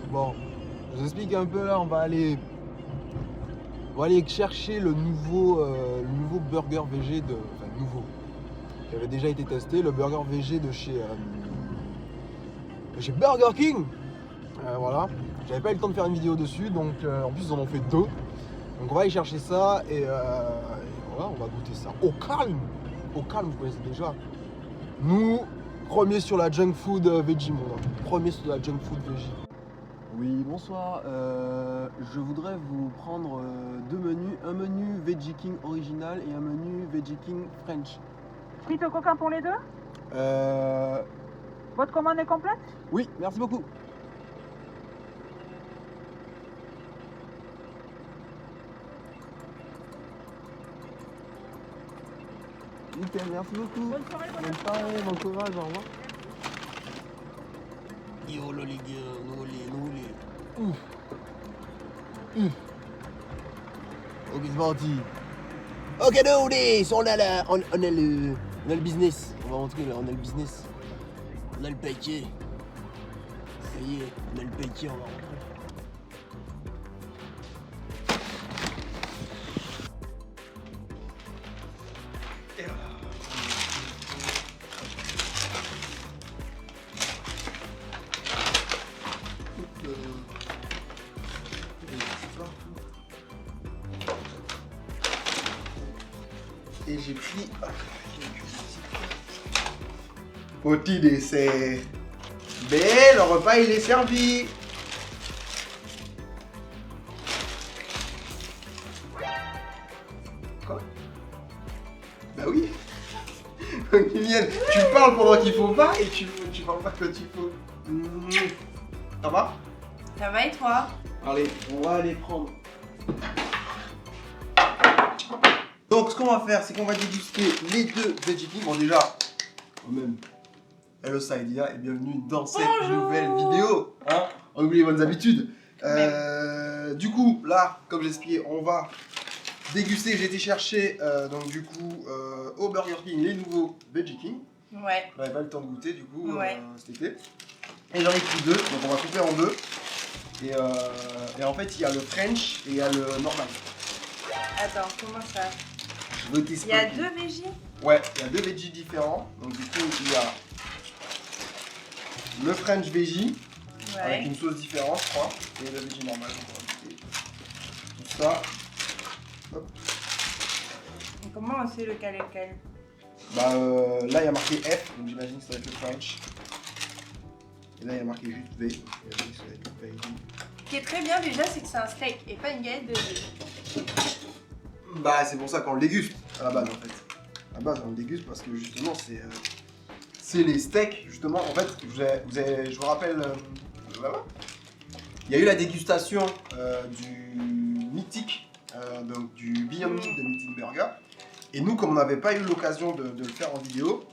Bon, je vous explique un peu là, on va aller chercher le nouveau burger VG nouveau, qui avait déjà été testé, le burger VG de chez Burger King. Voilà, j'avais pas eu le temps de faire une vidéo dessus, donc en plus ils en ont fait deux. Donc on va aller chercher ça et voilà, on va goûter ça au calme. Au calme, vous connaissez déjà. Nous, premiers sur la junk food veggie, mon gars. Premier sur la junk food veggie. Oui, bonsoir. Je voudrais vous prendre deux menus. Un menu Veggie King original et un menu Veggie King French. Frite au coquin pour les deux? Euh... Votre commande est complète? Oui, merci beaucoup. Nickel, merci beaucoup. Bonne soirée, Bonne soirée, bon courage, au revoir. Yo là les gars, nous les. Ouf. Ouf. Ok, c'est parti. Ok, nous les, on a le business. On va rentrer là, on a le business. On a le paquet. Ça y est, on a le paquet, on va rentrer. Et j'ai pris petit dessert. Mais le repas il est servi. Quoi? Bah oui. Ils viennent, tu parles pendant qu'il faut pas et tu parles pas quand il faut. Ça va? Ça va et toi? Allez, on va aller prendre. Donc ce qu'on va faire, c'est qu'on va déguster les deux Veggie King. Bon déjà, quand même, hello Saidia et bienvenue dans cette nouvelle vidéo. Hein, on oublie les bonnes habitudes. Du coup, là, comme j'expliquais, on va déguster. J'ai été chercher donc du coup au Burger King les nouveaux Veggie King. Ouais. J'avais pas le temps de goûter du coup Ouais. cet été. Et j'en ai pris deux, donc on va couper en deux. Et en fait, il y a le French et il y a le normal. Attends, comment ça? Je veux tester. Il y a deux végis? Ouais, il y a deux veggies différents. Donc du coup, il y a le French veggie avec Ouais. une sauce différente, je crois, et le veggie normal. Donc on va goûter tout ça. Hop. Et comment on sait lequel est lequel? Bah là, il y a marqué F, donc j'imagine que ça va être le French. Et là, il y a marqué juste V, donc j'imagine que ça va être le veggie. Ce qui est très bien déjà, c'est que c'est un steak et pas une galette de riz. Bah c'est pour ça qu'on le déguste à la base en fait. À la base on le déguste parce que justement c'est les steaks justement. En fait je vous rappelle, il y a eu la dégustation du mythique, donc du Beyond Meat de Meat & Burger. Et nous comme on n'avait pas eu l'occasion de le faire en vidéo,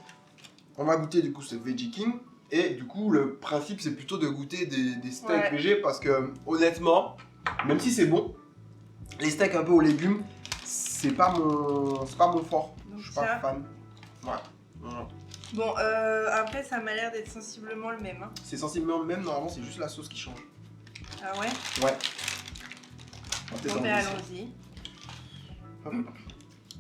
on va goûter du coup ce Veggie King. Et du coup le principe c'est plutôt de goûter des steaks végés parce que honnêtement, même si c'est bon, les steaks un peu aux légumes, c'est pas mon fort. Donc Je suis ça. pas fan. Ouais. Voilà. Bon, après, ça m'a l'air d'être sensiblement le même. Hein. C'est sensiblement le même, normalement c'est juste la sauce qui change. Ah ouais? Ouais. On va peut-être Bon, mais enlever ça. allons-y. Hop.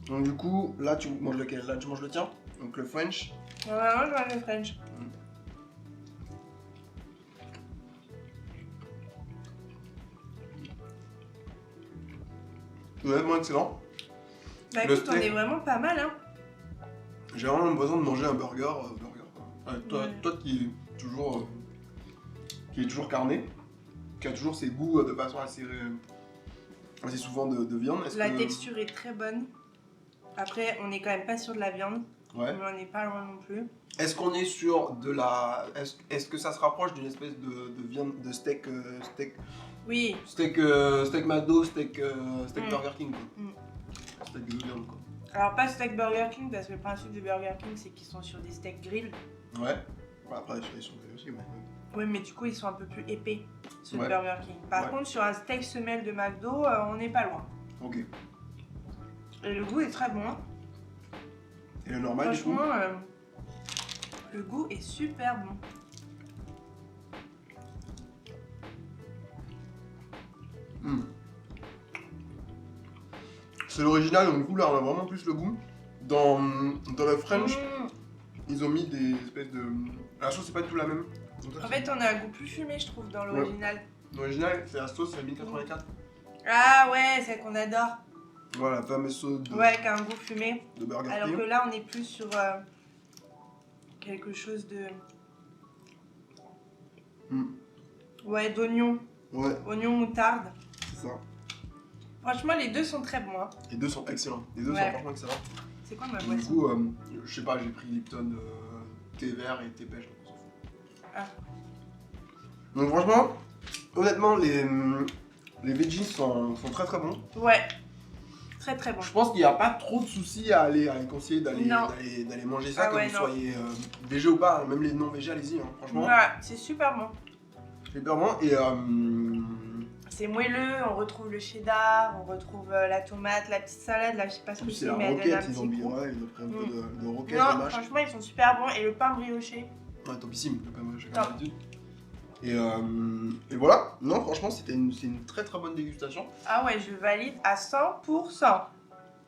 Donc du coup, là tu manges lequel? Là tu manges le tien? Donc le French. Normalement, je vois le French. Honnêtement excellent. Bah Le écoute, on steak. est vraiment pas mal, hein. J'ai vraiment l'impression de manger un burger. Quoi. Ouais, toi, Ouais. toi qui est toujours carné, qui a toujours ses goûts de façon assez souvent de viande. Est-ce La que... texture est très bonne. Après, on est quand même pas sur de la viande. Ouais. Mais on n'est pas loin non plus. Est-ce qu'on est sur de la... Est-ce que ça se rapproche d'une espèce de viande, de steak... Oui. Steak McDo, steak Burger King quoi. Steak de viande quoi. Alors, pas steak Burger King, parce que le principe de Burger King, c'est qu'ils sont sur des steaks grill. Ouais. Bon, après ils sont faits aussi mais... Oui, mais du coup, ils sont un peu plus épais, ceux Ouais. de Burger King. Par Ouais. contre, sur un steak semelle de McDo, on n'est pas loin. Ok. Et le goût est très bon. Hein. Et le normal du coup? Franchement, le goût est super bon. C'est l'original, donc du coup là on a vraiment plus le goût. Dans le French, ils ont mis des espèces de... La sauce c'est pas du tout la même. En fait, on a un goût plus fumé, je trouve, dans l'original. L'original, c'est la sauce, c'est 1084. Ah ouais, celle qu'on adore. Voilà, la fameuse sauce de, Ouais, qui a un goût fumé. de Burger Alors King. que là, on est plus sur quelque chose de... Ouais, d'oignon. Ouais, Oignon moutarde. c'est ça. Franchement, les deux sont très bons. Hein. Les deux sont excellents. Les deux sont Ouais. franchement excellents. C'est quoi ma Du boisson? coup, je sais pas, j'ai pris Lipton thé vert et thé pêche, donc on s'en fout. Ah. Donc franchement, honnêtement, les veggies sont très très bons. Ouais. Très très bon. Je pense qu'il n'y a pas trop de soucis à les conseiller d'aller Non. manger ça, Ah que ouais, vous non. soyez végé ou pas, même les non végés, allez-y, hein, franchement. Voilà, c'est super bon. C'est hyper bon et C'est moelleux, on retrouve le cheddar, on retrouve la tomate, la petite salade, là je sais pas ce que c'est c'est, la mais elle donne un roquette, ils ont petit mis, goût. ouais, ils ont pris un peu de roquette, de Non, mâche. franchement ils sont super bons et le pain brioché. Ouais, topissime, le pain brioché Top. comme d'habitude. Et voilà, non franchement c'est une très très bonne dégustation. Ah ouais, je valide à 100%.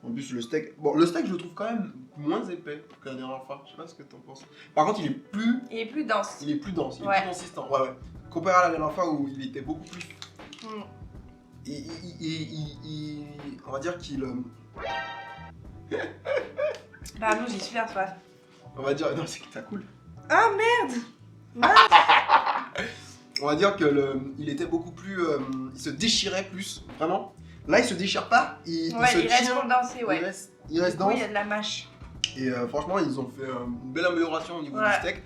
En plus le steak, bon le steak je le trouve quand même moins épais que la dernière fois, je sais pas ce que t'en penses. Par contre il est plus Il est plus dense. dense, il est Ouais. plus consistant, ouais. Comparé à la dernière fois où il était beaucoup plus... on va dire qu'il... Bah nous j'ai super soif. On va dire... Non c'est que ça coule. Ah merde. On va dire que il était beaucoup plus... il se déchirait plus, vraiment. Là il se déchire pas, il Ouais, se il reste tient, condensé, ouais. il reste Du coup, dense. il y a de la mâche. Et franchement, ils ont fait une belle amélioration au niveau Ouais. du steak.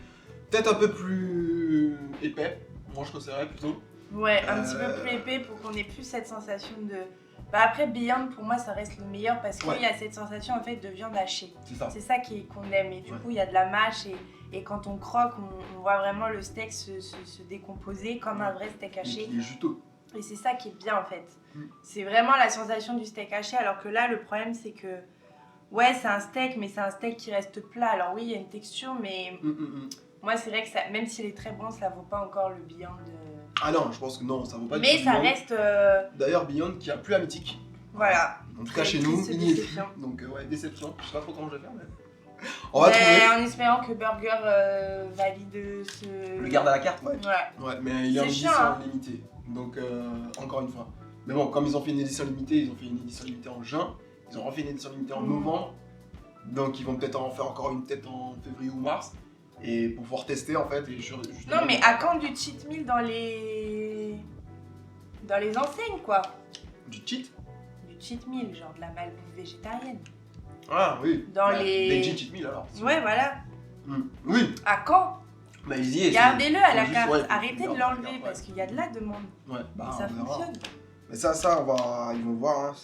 Peut-être un peu plus épais, moi je conseillerais plutôt. Ouais, un petit peu plus épais pour qu'on ait plus cette sensation de... Bah après, Beyond, pour moi, ça reste le meilleur parce qu'il y a cette sensation en fait de viande hachée. C'est ça. C'est ça qu'on aime. Et du coup, il y a de la mâche et quand on croque, on voit vraiment le steak se décomposer comme un vrai steak haché. Il est juteux. Et c'est ça qui est bien en fait. C'est vraiment la sensation du steak haché, alors que là, le problème, c'est que... Ouais, c'est un steak, mais c'est un steak qui reste plat. Alors oui, il y a une texture, mais... Moi, c'est vrai que ça, même s'il est très bon, ça vaut pas encore le Beyond. Ah non, je pense que non, ça vaut pas du Mais tout ça Beyond. reste... D'ailleurs, Beyond qui a plus à mythique. Voilà. En tout cas, chez Très nous, triste il n'y est plus. déception. Donc, ouais, déception. Je sais pas trop comment je vais faire, mais. On va Mais trouver. en espérant que Burger valide ce... Le garde à la carte, ouais. Ouais. Ouais, mais il est en C'est édition chiant, hein. limitée. Donc, encore une fois. Mais bon, comme ils ont fait une édition limitée, ils ont fait une édition limitée en juin. Ils ont refait une édition limitée en novembre. Donc, ils vont peut-être en faire encore une tête en février ou mars. Et pour pouvoir tester en fait. Et justement... Non, mais à quand du cheat meal dans les enseignes, quoi? Du cheat? Du cheat meal, genre de la malbouffe végétarienne. Ah oui. Dans Bah, les... Veggie cheat meal alors. Ouais, voilà. Oui. À quand? Bah, ils y est. Gardez-le à la juste- carte. ouais, Arrêtez de regarde, l'enlever regarde, parce qu'il y a de la demande. Ouais, bah, Et ça on verra. fonctionne. Mais ça, ils vont voir. Hein,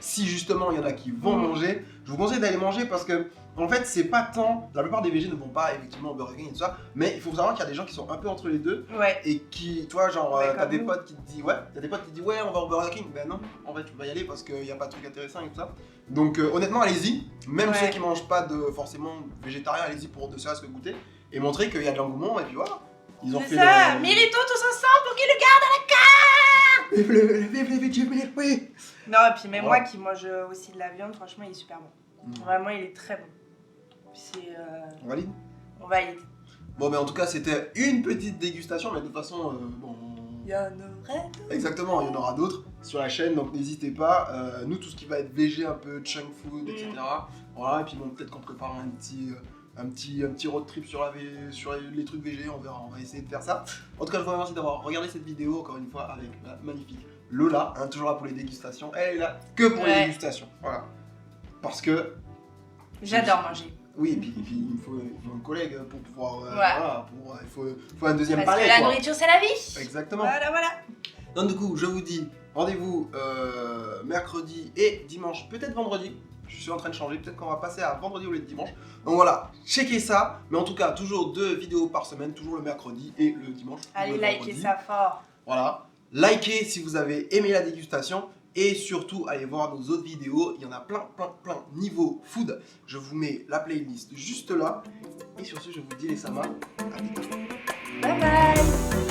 si justement il y en a qui vont manger, je vous conseille d'aller manger parce que en fait c'est pas tant. La plupart des végés ne vont pas effectivement au Burger King et tout ça, mais il faut savoir qu'il y a des gens qui sont un peu entre les deux Ouais. et qui, toi, genre, Ouais, t'as comme des nous. potes qui te disent ouais, t'as des potes qui te disent ouais, on va au Burger King. Ben non, en fait tu peux pas y aller parce qu'il n'y a pas de truc intéressant et tout ça. Donc honnêtement, allez-y. Même Ouais. ceux qui mangent pas de forcément végétarien, allez-y pour ne serait-ce que goûter et montrer qu'il y a de l'engouement et puis voilà. Ils ont C'est fait ça. le... Militons tous ensemble pour qu'ils le gardent à la carte. Vive les veggies, oui. Non, et puis même moi qui mange aussi de la viande, franchement, il est super bon. Vraiment, il est très bon. C'est... On valide. On valide. Bon, mais en tout cas, c'était une petite dégustation, mais de toute façon, bon. Il y en aurait d'autres. Exactement, il y en aura d'autres sur la chaîne, donc n'hésitez pas. Nous, tout ce qui va être végé, un peu junk food, etc. Voilà, et puis bon, peut-être qu'on prépare un petit road trip sur les trucs végés, on verra, on va essayer de faire ça. En tout cas, je vous remercie d'avoir regardé cette vidéo, encore une fois, avec la magnifique Lola, hein, toujours là pour les dégustations. Elle est là que pour les dégustations, voilà. Parce que... J'adore manger. Oui, et puis il faut un collègue pour pouvoir... Ouais. Voilà, il faut un deuxième Parce palais, que la quoi. nourriture, c'est la vie. Exactement. Voilà, voilà. Donc du coup, je vous dis rendez-vous mercredi et dimanche, peut-être vendredi. Je suis en train de changer, peut-être qu'on va passer à vendredi au lieu de dimanche. Donc voilà, checkez ça. Mais en tout cas, toujours 2 vidéos par semaine, toujours le mercredi et le dimanche. Allez, le likez vendredi. ça fort. Voilà. Likez si vous avez aimé la dégustation. Et surtout, allez voir nos autres vidéos. Il y en a plein niveau food. Je vous mets la playlist juste là. Et sur ce, je vous dis les samas. À bientôt. Bye bye.